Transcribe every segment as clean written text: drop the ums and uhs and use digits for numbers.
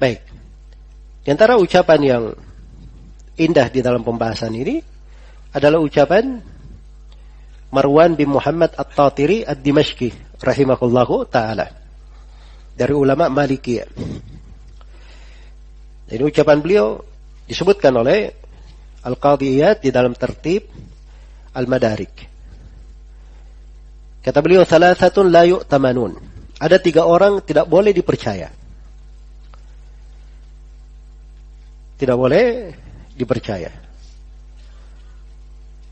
Baik. Di antara ucapan yang indah di dalam pembahasan ini adalah ucapan Marwan bin Muhammad At-Tatiri Ad-Dimashqi rahimahullahu ta'ala, dari ulama Malikiyah. Ini ucapan beliau disebutkan oleh Al-Qadhi Iyad di dalam tertib Al-Madarik. Kata beliau, thalathatun la yu'tamanun. Ada 3 orang tidak boleh dipercaya. Tidak boleh dipercaya.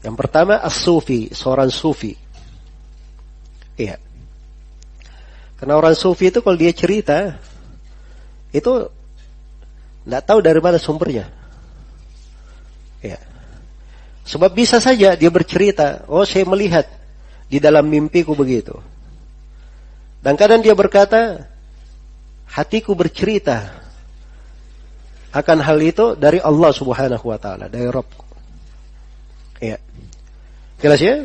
Yang pertama, as-sufi, seorang sufi. Iya. Karena orang sufi itu kalau dia cerita, itu tidak tahu dari mana sumbernya. Iya. Sebab bisa saja dia bercerita, oh saya melihat di dalam mimpiku begitu. Dan kadang dia berkata, hatiku bercerita akan hal itu dari Allah Subhanahu wa taala, dari Rabbku. Iya. Jelas ya?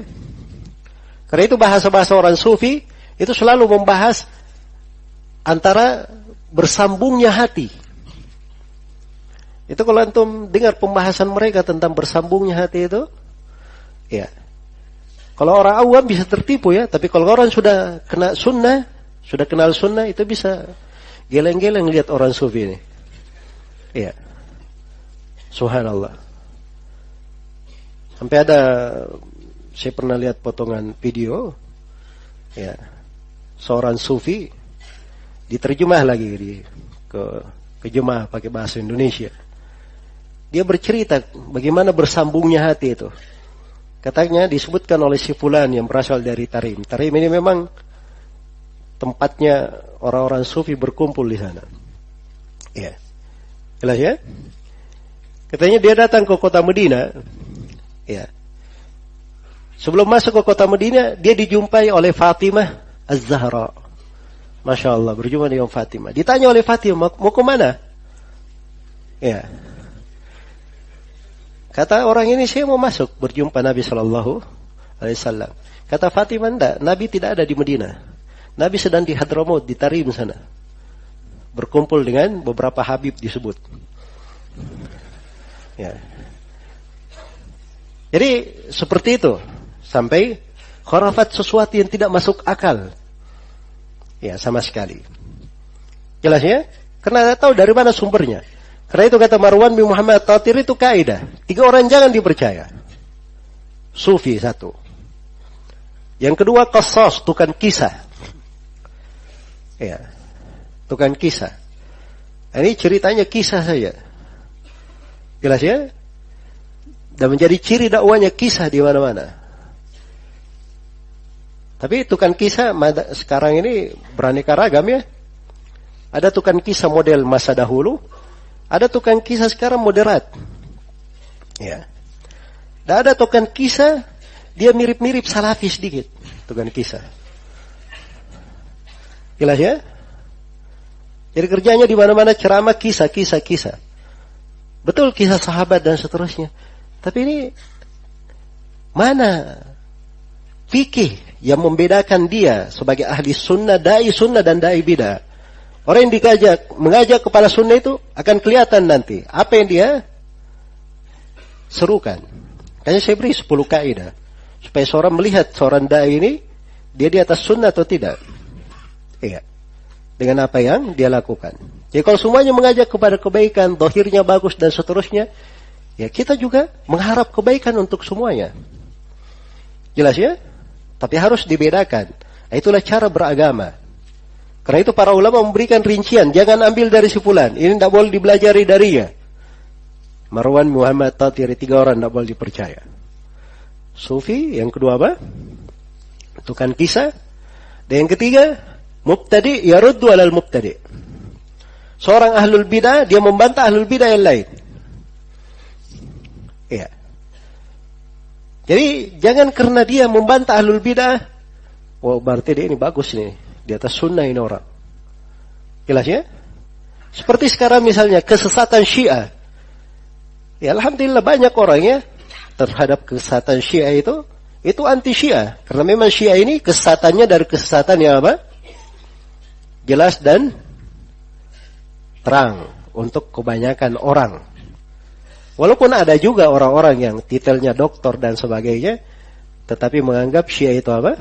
Karena itu bahasa-bahasa orang sufi itu selalu membahas antara bersambungnya hati. Itu kalau antum dengar pembahasan mereka tentang bersambungnya hati itu, ya. Kalau orang awam bisa tertipu ya, tapi kalau orang sudah kena sunnah, sudah kenal sunnah, itu bisa geleng-geleng lihat orang sufi ini. Iya. Subhanallah. Sampai ada, saya pernah lihat potongan video, ya, seorang sufi diterjemah lagi ke jemaah pakai bahasa Indonesia. Dia bercerita bagaimana bersambungnya hati itu. Katanya disebutkan oleh si fulan yang berasal dari Tarim. Tarim ini memang tempatnya orang-orang sufi berkumpul di sana. Ya. Jelas ya? Katanya dia datang ke kota Medina. Ya. Sebelum masuk ke kota Medina, dia dijumpai oleh Fatimah Az-Zahra. Masya Allah, berjumpa dengan Fatimah. Ditanya oleh Fatimah, mau ke mana? Ya. Kata orang ini, saya mau masuk berjumpa Nabi Sallallahu Alaihi Wasallam. Kata Fatimah, enggak, Nabi tidak ada di Medina. Nabi sedang di Hadramaut, di Tarim sana, berkumpul dengan beberapa habib disebut. Ya. Jadi seperti itu, sampai khurafat sesuatu yang tidak masuk akal. Ya, sama sekali. Jelas ya? Karena tahu dari mana sumbernya. Karena itu kata Marwan bin Muhammad At-Tatiri itu kaidah. 3 orang jangan dipercaya. Sufi 1. Yang kedua, qasas, tukang kisah. Ya. Tukang kisah. Ini ceritanya kisah saja. Jelas ya? Dan menjadi ciri dakwanya kisah di mana-mana. Tapi tukang kisah sekarang ini beraneka ragam ya. Ada tukang kisah model masa dahulu, ada tukang kisah sekarang moderat. Ya. Dan ada tukang kisah dia mirip-mirip salafi sedikit, tukang kisah. Jelas ya? Jadi kerjanya di mana-mana ceramah kisah. Betul kisah sahabat dan seterusnya. Tapi ini mana fikih yang membedakan dia sebagai ahli sunnah, dai sunnah dan dai bidah? Orang yang mengajak kepada sunnah itu akan kelihatan nanti apa yang dia serukan. Kayaknya saya beri 10 kaidah supaya seorang melihat seorang dai ini dia di atas sunnah atau tidak. Iya. Dengan apa yang dia lakukan. Jadi kalau semuanya mengajak kepada kebaikan, zahirnya bagus dan seterusnya, ya kita juga mengharap kebaikan untuk semuanya. Jelas ya? Tapi harus dibedakan. Itulah cara beragama. Karena itu para ulama memberikan rincian. Jangan ambil dari si fulan. Ini tidak boleh dibelajari darinya. Marwan Muhammad Tatiri 3 orang tidak boleh dipercaya. Sufi, yang kedua apa? Tukang kisah. Dan yang ketiga, mubtadi yaruddu alal mubtadi. Seorang ahlul bidah, dia membantah ahlul bidah yang lain. Iya. Jadi jangan karena dia membantah ahlul bidah, oh berarti dia ini bagus nih, di atas sunnah ini orang. Jelas ya? Seperti sekarang misalnya kesesatan Syiah. Ya alhamdulillah banyak orang ya terhadap kesesatan Syiah itu anti Syiah. Karena memang Syiah ini kesesatannya dari kesesatan yang apa? Jelas dan terang untuk kebanyakan orang. Walaupun ada juga orang-orang yang titelnya doktor dan sebagainya, tetapi menganggap Syiah itu apa?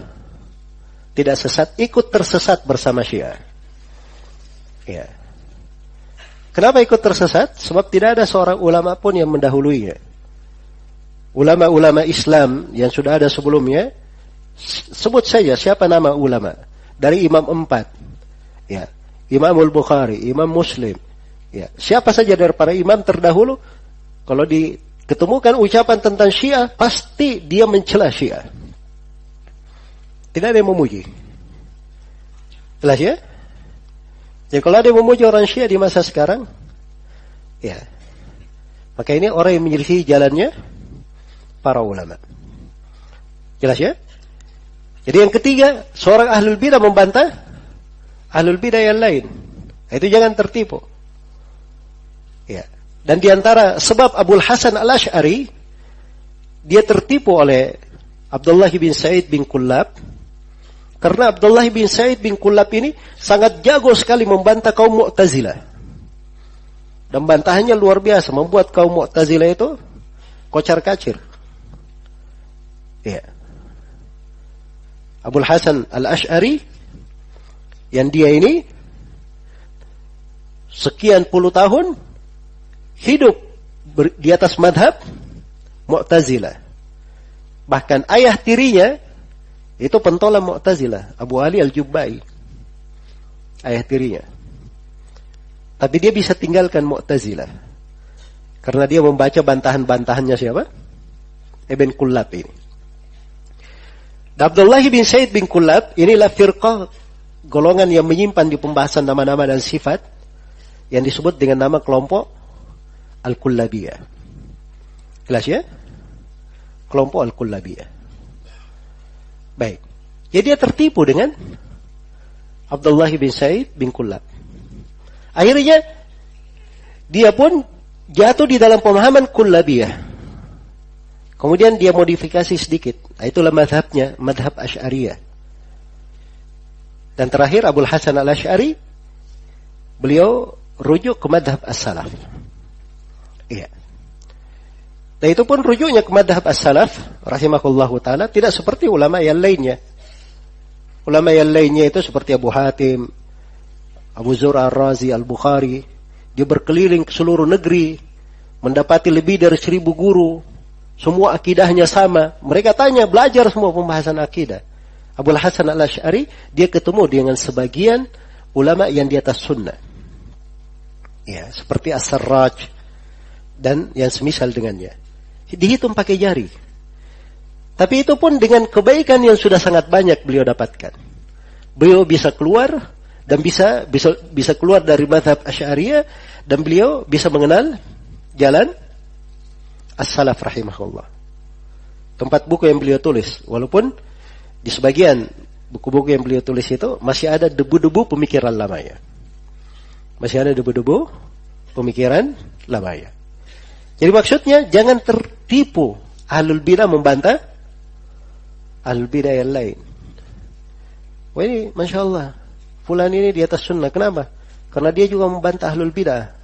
Tidak sesat, ikut tersesat bersama Syiah. Ya. Kenapa ikut tersesat? Sebab tidak ada seorang ulama pun yang mendahuluinya. Ulama-ulama Islam yang sudah ada sebelumnya, sebut saja siapa nama ulama. Dari Imam 4. Ya. Imam Al-Bukhari, Imam Muslim. Ya. Siapa saja dari para imam terdahulu, kalau diketemukan ucapan tentang Syiah, pasti dia mencela Syiah. Tidak ada yang memuji. Jelas ya? Jadi kalau ada yang memuji orang Syiah di masa sekarang, ya, maka ini orang yang menyelisih jalannya para ulama. Jelas ya? Jadi yang ketiga, seorang ahlul bidah membantah ahlul bidah yang lain. Itu jangan tertipu. Ya. Dan diantara sebab Abul Hasan Al-Ash'ari dia tertipu oleh Abdullah bin Sa'id bin Kullab, karena Abdullah bin Sa'id bin Kullab ini sangat jago sekali membantah kaum Mu'tazilah. Dan bantahannya luar biasa, membuat kaum Mu'tazilah itu kocar-kacir. Ya. Abul Hasan Al-Ash'ari yang dia ini sekian puluh tahun hidup di atas madhab Mu'tazilah. Bahkan ayah tirinya itu pentolan Mu'tazilah, Abu Ali Al-Jubbai. Ayah tirinya. Tapi dia bisa tinggalkan Mu'tazilah karena dia membaca bantahan-bantahannya siapa? Ibn Kullab ini. Abdullah bin Sa'id bin Kullab inilah firqah, golongan yang menyimpan di pembahasan nama-nama dan sifat yang disebut dengan nama kelompok Al-Kullabiyah. Jelas ya? Kelompok Al-Kullabiyah. Baik. Jadi dia tertipu dengan Abdullah bin Sa'id bin Kullab. Akhirnya dia pun jatuh di dalam pemahaman Kullabiyah. Kemudian dia modifikasi sedikit. Itulah madhabnya, madhab Asy'ariyah. Dan terakhir Abul Hasan Al-Asy'ari, beliau rujuk ke madhab As-Salaf. Iya. Dan itu pun rujuknya ke madhab As-Salaf, rahimahullahu ta'ala, tidak seperti ulama yang lainnya. Ulama yang lainnya itu seperti Abu Hatim, Abu Zur'a Ar-Razi, Al-Bukhari. Dia berkeliling ke seluruh negeri, mendapati lebih dari 1000 guru. Semua akidahnya sama. Mereka tanya, belajar semua pembahasan akidah. Abul Hasan Al-Asy'ari, dia ketemu dengan sebagian ulama yang di atas sunnah. Ya, seperti As-Sarraj dan yang semisal dengannya. Dihitung pakai jari. Tapi itu pun dengan kebaikan yang sudah sangat banyak beliau dapatkan. Beliau bisa keluar dan bisa keluar dari mazhab Asy'ariyah, dan beliau bisa mengenal jalan As-Salaf rahimahullah. Tempat buku yang beliau tulis, walaupun di sebagian buku-buku yang beliau tulis itu masih ada debu-debu pemikiran lamanya. Masih ada debu-debu pemikiran lamanya. Jadi maksudnya jangan tertipu ahlul bidah membantah ahlul bidah yang lain. Wah ini Masya Allah, fulan ini di atas sunnah. Kenapa? Karena dia juga membantah ahlul bidah.